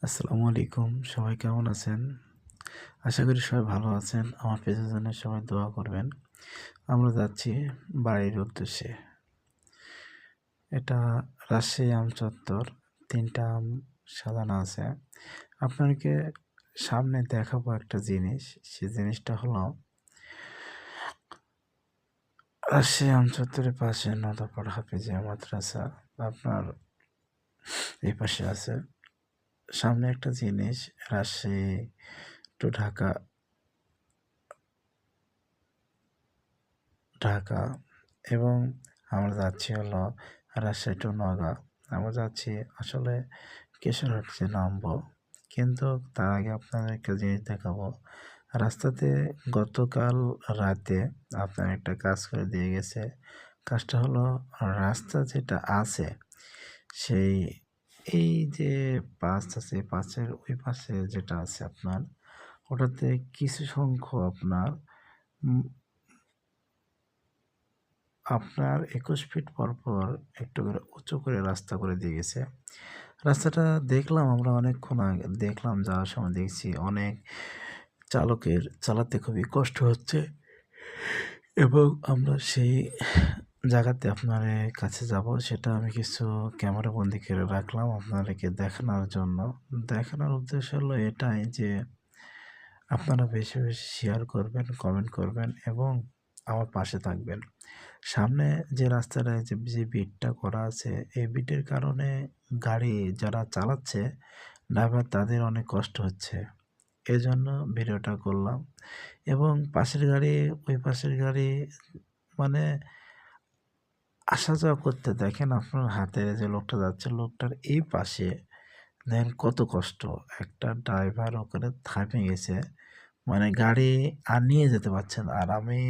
আসসালামু আলাইকুম। সবাই কেমন আছেন? আশা করি সবাই ভালো আছেন। আমার প্রিয়জনের সবাই দোয়া করবেন। আমরা যাচ্ছি বাড়ির উদ্দেশ্যে। এটা রাজশাহী আমচত্বর। ৩ টা আম সাজানো আছে। আপনাকে সামনে দেখাবো একটা জিনিস। সে জিনিসটা হলো রাজশাহী আমচত্বরের পাশে নদাপাড় হাফিজিয়া মাদ্রাসা। আপনার এই পাশে আছে। সামনে একটা জিনিস রাজশাহী টু ঢাকা এবং আমরা যাচ্ছি হলো রাজশাহী টু নওগাঁ। আমরা যাচ্ছি আসলে কেশরহাট যে নামবো, কিন্তু তার আগে আপনাদের একটা জিনিস দেখাবো। রাস্তাতে গতকাল রাতে আপনার একটা কাজ করে দিয়ে গেছে। কাজটা হলো রাস্তা যেটা আছে সেই এই যে পাঁচ আছে, পাঁচের ওই পাশে যেটা আছে আপনার ওটাতে কিছু সংখ্যক উম আপনার ২১ ফিট পরপর একটু করে উঁচু করে রাস্তা করে দিয়ে গেছে। রাস্তাটা দেখলাম আমরা অনেকক্ষণ আগে দেখলাম, যাওয়ার সময় দেখছি অনেক চালকের চালাতে খুবই কষ্ট হচ্ছে এবং আমরা সেই জায়গাতে আপনার কাছে যাব, সেটা আমি কিছু ক্যামেরা বন্দি করে রাখলাম আপনাদেরকে দেখানোর জন্য। দেখানোর উদ্দেশ্য হলো এটাই যে আপনারা বেশি, বেশি শেয়ার করবেন, কমেন্ট করবেন এবং আমার পাশে থাকবেন। সামনে যে রাস্তাটা যে বিটটা করা আছে, এই বিটের কারণে গাড়ি যারা চালাচ্ছে, ড্রাইভার তাদের অনেক কষ্ট হচ্ছে। এজন্য ভিডিওটা করলাম এবং পাশের গাড়ি, ওই পাশের গাড়ি মানে আসা যাওয়া করতে দেখেন আপনার হাতে যে লোকটা যাচ্ছে, লোকটার এই পাশে দেখেন কত কষ্ট। একটা ড্রাইভার ওখানে থামে গেছে। মানে গাড়ি আর নিয়ে যেতে পারছে না। আর আমি